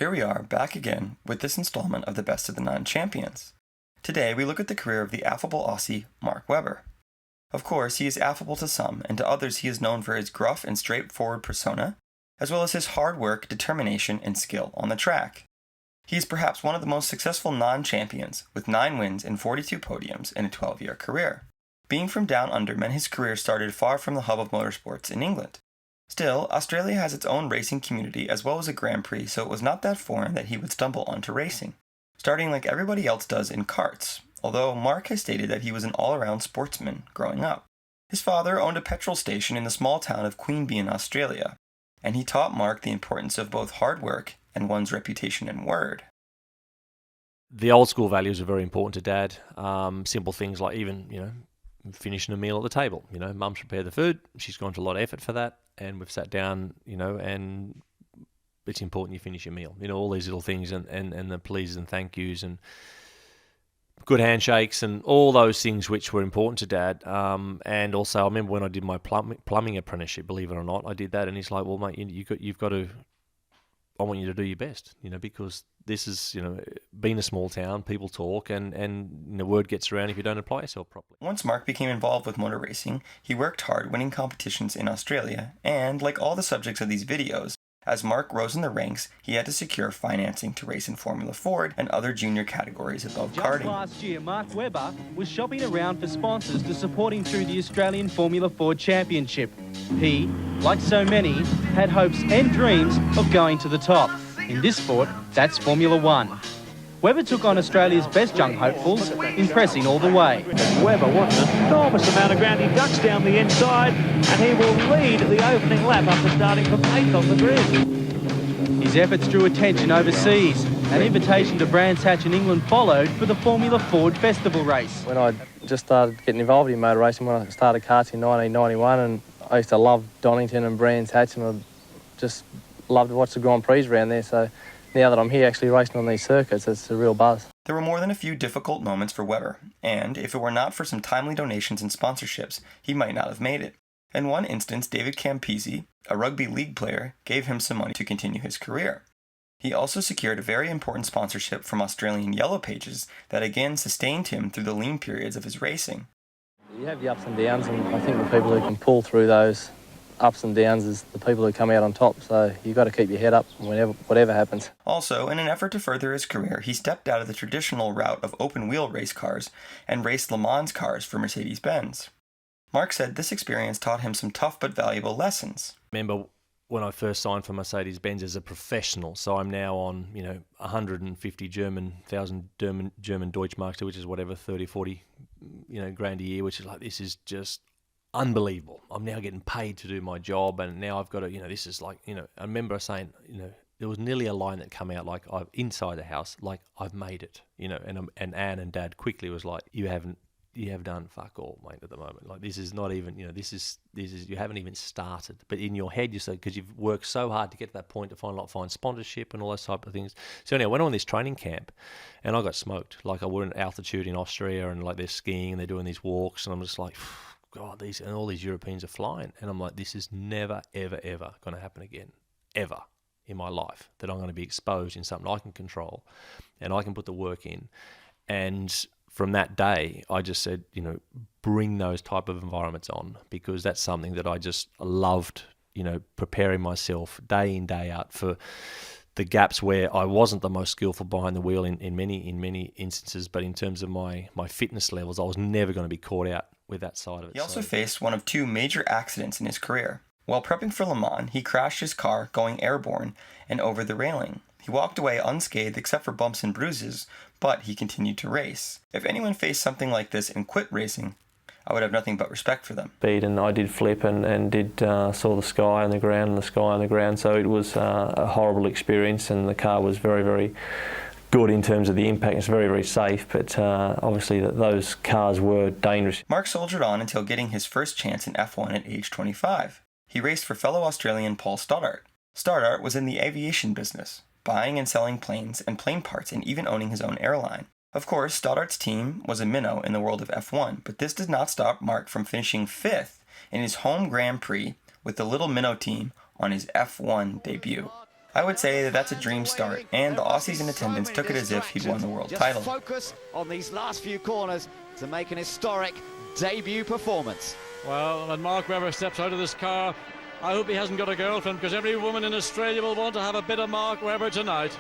Here we are, back again, with this installment of the Best of the Nine Champions. Today we look at the career of the affable Aussie, Mark Webber. Of course, he is affable to some, and to others he is known for his gruff and straightforward persona, as well as his hard work, determination, and skill on the track. He is perhaps one of the most successful non-champions, with 9 wins and 42 podiums in a 12-year career. Being from down under meant his career started far from the hub of motorsports in England. Still, Australia has its own racing community as well as a Grand Prix, so it was not that foreign that he would stumble onto racing, starting like everybody else does in karts, although Mark has stated that he was an all-around sportsman growing up. His father owned a petrol station in the small town of Queanbeyan in Australia, and he taught Mark the importance of both hard work and one's reputation and word. The old school values are very important to Dad. Simple things like even, finishing a meal at the table. Mum's prepared the food. She's gone to a lot of effort for that. And we've sat down, and it's important you finish your meal. All these little things and the pleases and thank yous and good handshakes and all those things which were important to Dad. And also I remember when I did my plumbing apprenticeship, believe it or not, I did that. And he's like, well, mate, you've got to, I want you to do your best, because this is, being a small town, people talk and the word gets around if you don't apply yourself properly. Once Mark became involved with motor racing, he worked hard winning competitions in Australia, and like all the subjects of these videos, as Mark rose in the ranks, he had to secure financing to race in Formula Ford and other junior categories above karting. Last year, Mark Webber was shopping around for sponsors to support him through the Australian Formula Ford Championship. He, like so many, had hopes and dreams of going to the top. In this sport, that's Formula One. Webber took on Australia's best young hopefuls, impressing all the way. Webber wants an enormous amount of ground. He ducks down the inside and he will lead the opening lap after starting from 8th on the grid. His efforts drew attention overseas. An invitation to Brands Hatch in England followed for the Formula Ford Festival race. When I just started getting involved in motor racing, when I started karts in 1991, and I used to love Donington and Brands Hatch, and I just loved to watch the Grand Prix around there, so now that I'm here actually racing on these circuits, it's a real buzz. There were more than a few difficult moments for Webber, and if it were not for some timely donations and sponsorships, he might not have made it. In one instance, David Campese, a rugby league player, gave him some money to continue his career. He also secured a very important sponsorship from Australian Yellow Pages that again sustained him through the lean periods of his racing. You have the ups and downs, and I think the people who can pull through those ups and downs is the people who come out on top, so you've got to keep your head up whatever happens. Also, in an effort to further his career, he stepped out of the traditional route of open-wheel race cars and raced Le Mans cars for Mercedes-Benz. Mark said this experience taught him some tough but valuable lessons. Remember when I first signed for Mercedes-Benz as a professional, so I'm now on 150 thousand German Deutschmarks, which is whatever 30, 40 grand a year, which is like, this is just unbelievable. I'm now getting paid to do my job, and now I've got to, this is like, I remember saying, there was nearly a line that come out like, inside the house, like, I've made it, and Anne and Dad quickly was like, you have done fuck all, mate, at the moment. Like, this is not even, this is you haven't even started. But in your head, you say, because you've worked so hard to get to that point to find sponsorship and all those type of things. So anyway, I went on this training camp, and I got smoked. Like, I were in altitude in Austria, and like they're skiing and they're doing these walks, and I'm just like, God, all these Europeans are flying. And I'm like, this is never, ever, ever going to happen again, ever in my life, that I'm going to be exposed in something I can control and I can put the work in. And from that day, I just said, bring those type of environments on, because that's something that I just loved, preparing myself day in, day out for the gaps where I wasn't the most skillful behind the wheel in many instances, but in terms of my fitness levels, I was never going to be caught out with that side of it. He also faced one of 2 major accidents in his career. While prepping for Le Mans, he crashed his car going airborne and over the railing. He walked away unscathed except for bumps and bruises, but he continued to race. If anyone faced something like this and quit racing, I would have nothing but respect for them. Speed, and I did flip and did saw the sky on the ground and the sky on the ground, so it was a horrible experience, and the car was very, very good in terms of the impact. It's very, very safe, but obviously those cars were dangerous. Mark soldiered on until getting his first chance in F1 at age 25. He raced for fellow Australian Paul Stoddart. Stoddart was in the aviation business, buying and selling planes and plane parts, and even owning his own airline. Of course, Stoddart's team was a minnow in the world of F1, but this did not stop Mark from finishing 5th in his home Grand Prix with the little minnow team on his F1 debut. I would say that that's a dream start, and the Aussies in attendance took it as if he'd won the world title. Focus on these last few corners to make an historic debut performance. Well, when Mark Webber steps out of this car, I hope he hasn't got a girlfriend, because every woman in Australia will want to have a bit of Mark Webber tonight.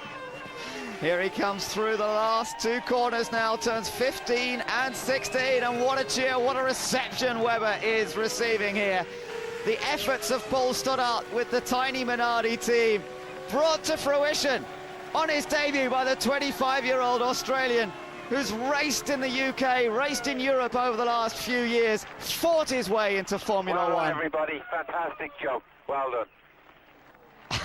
Here he comes through the last two corners now, turns 15 and 16, and what a cheer, what a reception Webber is receiving here. The efforts of Paul Stoddart with the tiny Minardi team brought to fruition on his debut by the 25-year-old Australian who's raced in the UK, raced in Europe over the last few years, fought his way into Formula One. Well done, everybody. Fantastic job. Well done.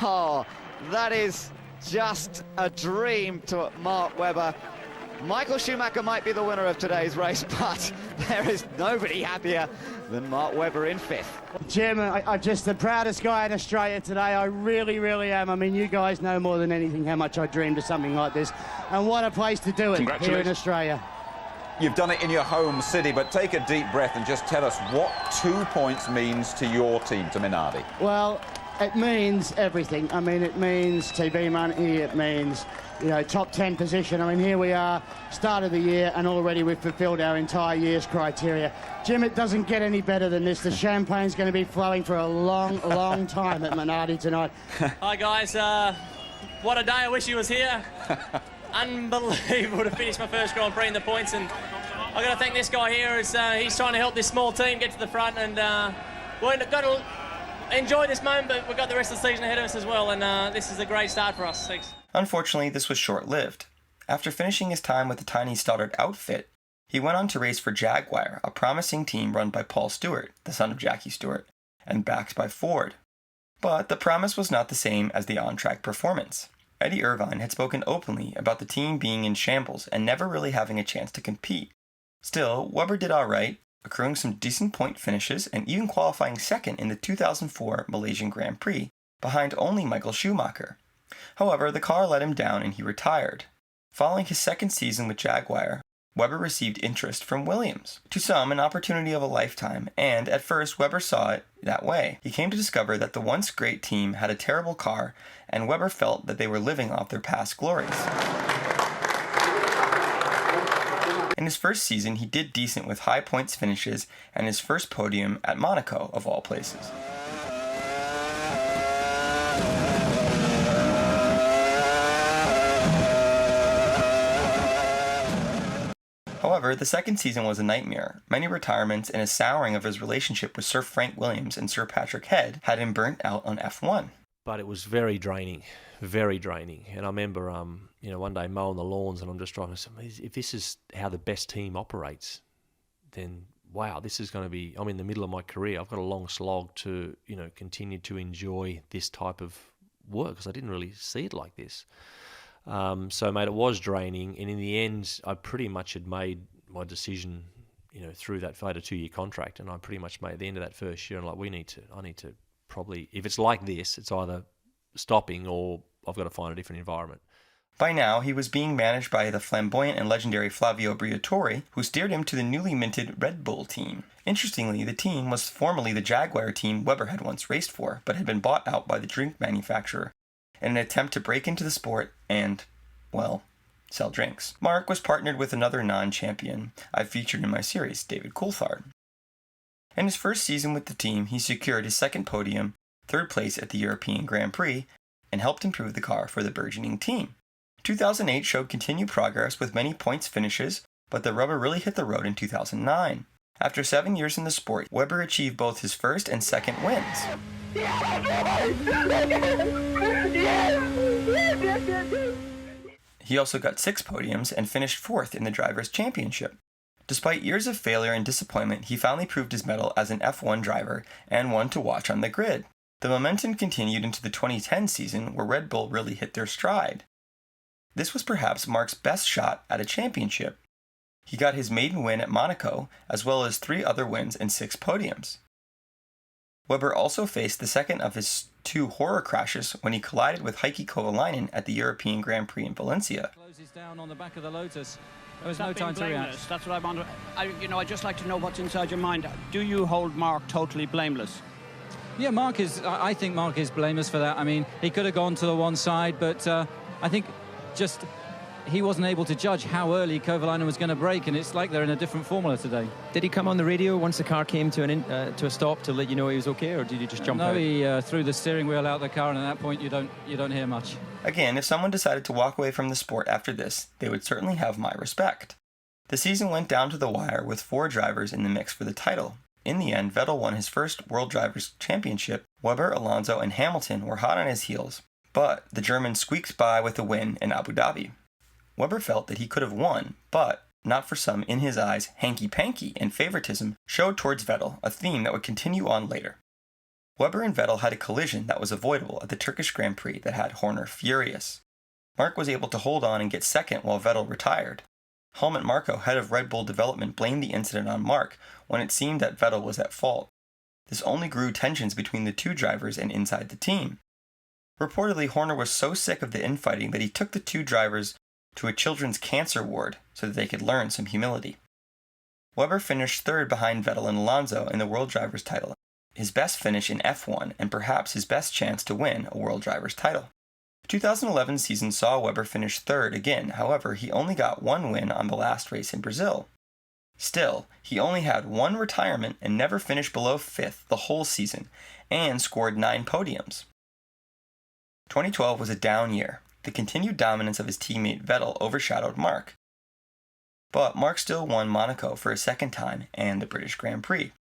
Oh, that is just a dream to Mark Webber. Michael Schumacher might be the winner of today's race, but there is nobody happier than Mark Webber in fifth. Jim, I'm just the proudest guy in Australia today. I really, really am. I mean, you guys know more than anything how much I dreamed of something like this. And what a place to do it here in Australia. You've done it in your home city, but take a deep breath and just tell us what 2 points means to your team, to Minardi. Well, it means everything. I mean, it means TV money, it means, you know, top 10 position. I mean, here we are, start of the year, and already we've fulfilled our entire year's criteria. Jim, it doesn't get any better than this. The champagne's going to be flowing for a long, long time at Minardi tonight. Hi, guys. What a day. I wish he was here. Unbelievable to finish my first Grand Prix in the points, and I've got to thank this guy here. He's trying to help this small team get to the front, and we've got to enjoy this moment, but we've got the rest of the season ahead of us as well, and this is a great start for us. Thanks. Unfortunately, this was short-lived. After finishing his time with the tiny Stoddart outfit, he went on to race for Jaguar, a promising team run by Paul Stewart, the son of Jackie Stewart, and backed by Ford. But the promise was not the same as the on-track performance. Eddie Irvine had spoken openly about the team being in shambles and never really having a chance to compete. Still, Webber did alright, accruing some decent point finishes and even qualifying second in the 2004 Malaysian Grand Prix, behind only Michael Schumacher. However, the car let him down and he retired. Following his second season with Jaguar, Webber received interest from Williams. To some, an opportunity of a lifetime, and at first Webber saw it that way. He came to discover that the once great team had a terrible car, and Webber felt that they were living off their past glories. In his first season, he did decent with high points finishes and his first podium at Monaco, of all places. However, the second season was a nightmare. Many retirements and a souring of his relationship with Sir Frank Williams and Sir Patrick Head had him burnt out on F1. But it was very draining, very draining. And I remember, one day mowing the lawns, and I'm just trying to say, if this is how the best team operates, then wow, this is going to be. I'm in the middle of my career. I've got a long slog to, continue to enjoy this type of work, because I didn't really see it like this. So, mate, it was draining, and in the end, I pretty much had made my decision, through that 2-year contract, and I pretty much made at the end of that first year, and I need to probably, if it's like this, it's either stopping or I've got to find a different environment. By now, he was being managed by the flamboyant and legendary Flavio Briatore, who steered him to the newly minted Red Bull team. Interestingly, the team was formerly the Jaguar team Webber had once raced for, but had been bought out by the drink manufacturer in an attempt to break into the sport and, sell drinks. Mark was partnered with another non-champion I've featured in my series, David Coulthard. In his first season with the team, he secured his second podium, third place at the European Grand Prix, and helped improve the car for the burgeoning team. 2008 showed continued progress with many points finishes, but the rubber really hit the road in 2009. After 7 years in the sport, Webber achieved both his first and second wins. He also got 6 podiums and finished 4th in the Drivers' Championship. Despite years of failure and disappointment, he finally proved his mettle as an F1 driver and one to watch on the grid. The momentum continued into the 2010 season, where Red Bull really hit their stride. This was perhaps Mark's best shot at a championship. He got his maiden win at Monaco, as well as 3 other wins and 6 podiums. Webber also faced the second of his 2 horror crashes when he collided with Heikki Kovalainen at the European Grand Prix in Valencia. Closes down on the back of the Lotus. There was no time to react. That's what I wonder. I'd just like to know what's inside your mind. Do you hold Mark totally blameless? Yeah, I think Mark is blameless for that. I mean, he could have gone to the one side, but I think just he wasn't able to judge how early Kovalainen was going to brake, and it's like they're in a different formula today. Did he come on the radio once the car came to a stop to let you know he was okay, or did he just jump out? No, he threw the steering wheel out of the car, and at that point you don't hear much. Again, if someone decided to walk away from the sport after this, they would certainly have my respect. The season went down to the wire with 4 drivers in the mix for the title. In the end, Vettel won his first World Drivers' Championship. Webber, Alonso, and Hamilton were hot on his heels, but the German squeaked by with a win in Abu Dhabi. Webber felt that he could have won, but, not for some, in his eyes, hanky-panky and favoritism showed towards Vettel, a theme that would continue on later. Webber and Vettel had a collision that was avoidable at the Turkish Grand Prix that had Horner furious. Mark was able to hold on and get second while Vettel retired. Helmut Marko, head of Red Bull development, blamed the incident on Mark when it seemed that Vettel was at fault. This only grew tensions between the two drivers and inside the team. Reportedly, Horner was so sick of the infighting that he took the two drivers to a children's cancer ward so that they could learn some humility. Webber finished third behind Vettel and Alonso in the World Drivers' title, his best finish in F1 and perhaps his best chance to win a World Drivers' title. The 2011 season saw Webber finish third again, however, he only got one win on the last race in Brazil. Still, he only had one retirement and never finished below 5th the whole season, and scored 9 podiums. 2012 was a down year. The continued dominance of his teammate Vettel overshadowed Mark. But Mark still won Monaco for a second time and the British Grand Prix.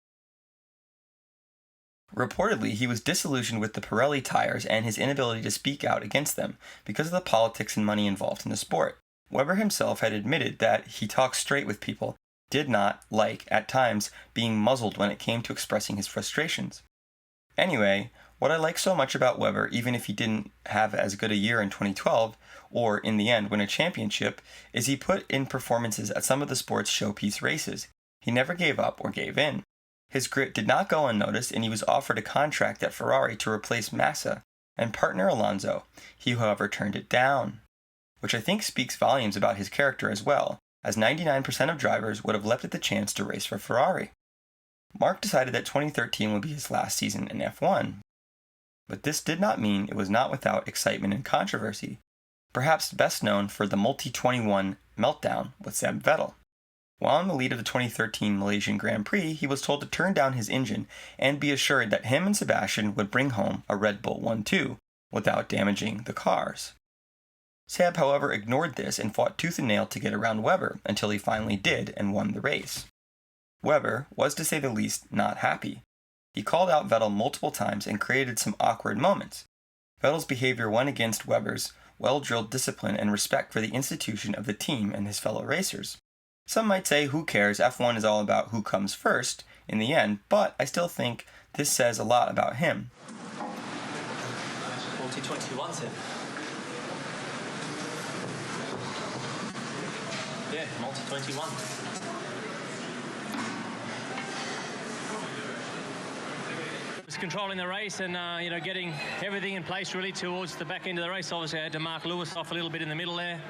Reportedly, he was disillusioned with the Pirelli tires and his inability to speak out against them because of the politics and money involved in the sport. Webber himself had admitted that he talked straight with people, did not like, at times, being muzzled when it came to expressing his frustrations. Anyway, what I like so much about Webber, even if he didn't have as good a year in 2012, or in the end win a championship, is he put in performances at some of the sport's showpiece races. He never gave up or gave in. His grit did not go unnoticed, and he was offered a contract at Ferrari to replace Massa and partner Alonso. He, however, turned it down, which I think speaks volumes about his character as well, as 99% of drivers would have leapt at the chance to race for Ferrari. Mark decided that 2013 would be his last season in F1, but this did not mean it was not without excitement and controversy, perhaps best known for the multi-21 meltdown with Seb Vettel. While in the lead of the 2013 Malaysian Grand Prix, he was told to turn down his engine and be assured that him and Sebastian would bring home a Red Bull 1-2 without damaging the cars. Seb, however, ignored this and fought tooth and nail to get around Webber until he finally did and won the race. Webber was, to say the least, not happy. He called out Vettel multiple times and created some awkward moments. Vettel's behavior went against Webber's well-drilled discipline and respect for the institution of the team and his fellow racers. Some might say, who cares, F1 is all about who comes first in the end, but I still think this says a lot about him. Multi-21, Tim. Yeah, multi-21. Was controlling the race and getting everything in place really towards the back end of the race. Obviously I had to mark Lewis off a little bit in the middle there,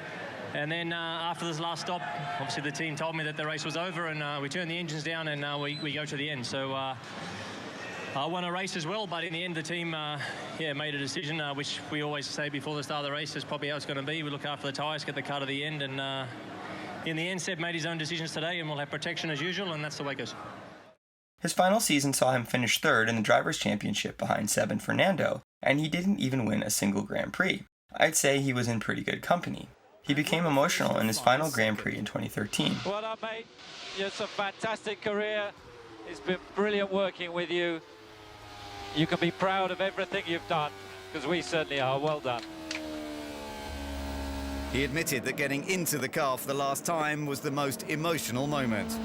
and then after this last stop, obviously the team told me that the race was over, and we turned the engines down and we go to the end. So I won a race as well, but in the end the team made a decision, which we always say before the start of the race is probably how it's going to be. We look after the tyres, get the car to the end, and in the end Seb made his own decisions today, and we'll have protection as usual, and that's the way it goes. His final season saw him finish third in the Drivers' Championship behind Seb and Fernando, and he didn't even win a single Grand Prix. I'd say he was in pretty good company. He became emotional in his final Grand Prix in 2013. Well done, mate. It's a fantastic career. It's been brilliant working with you. You can be proud of everything you've done, because we certainly are. Well done. He admitted that getting into the car for the last time was the most emotional moment.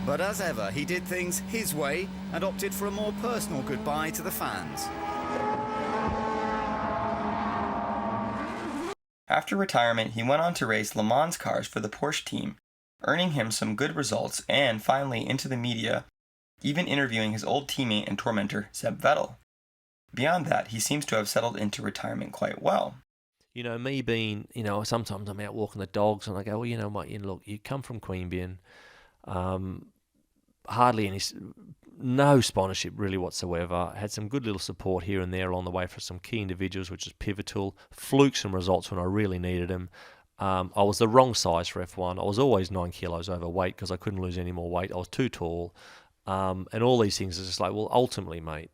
But as ever, he did things his way and opted for a more personal goodbye to the fans. After retirement, he went on to race Le Mans cars for the Porsche team, earning him some good results and finally into the media, even interviewing his old teammate and tormentor Seb Vettel. Beyond that, he seems to have settled into retirement quite well. You know, me being, sometimes I'm out walking the dogs and I go, well, you know what, look, you come from Queanbeyan, hardly any no sponsorship really whatsoever. Had some good little support here and there along the way for some key individuals, which is pivotal. Fluked some results when I really needed them. I was the wrong size for F1. I was always 9 kilos overweight because I couldn't lose any more weight. I was too tall. And all these things are just like, well, ultimately, mate,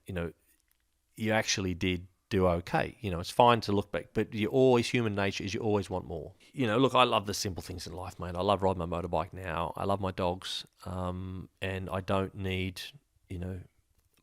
you actually did do okay. It's fine to look back, but human nature is you always want more. Look, I love the simple things in life, mate. I love riding my motorbike now. I love my dogs. And I don't need,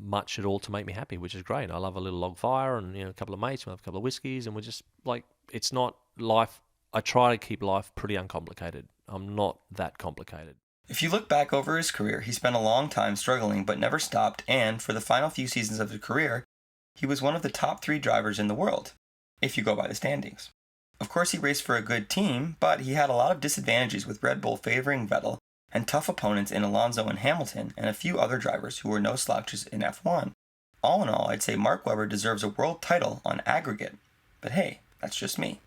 much at all to make me happy, which is great. I love a little log fire and, a couple of mates, we have a couple of whiskeys, and we're just like, it's not life. I try to keep life pretty uncomplicated. I'm not that complicated. If you look back over his career, he spent a long time struggling but never stopped, and for the final few seasons of his career, he was one of the top 3 drivers in the world, if you go by the standings. Of course, he raced for a good team, but he had a lot of disadvantages with Red Bull favoring Vettel and tough opponents in Alonso and Hamilton and a few other drivers who were no slouches in F1. All in all, I'd say Mark Webber deserves a world title on aggregate, but hey, that's just me.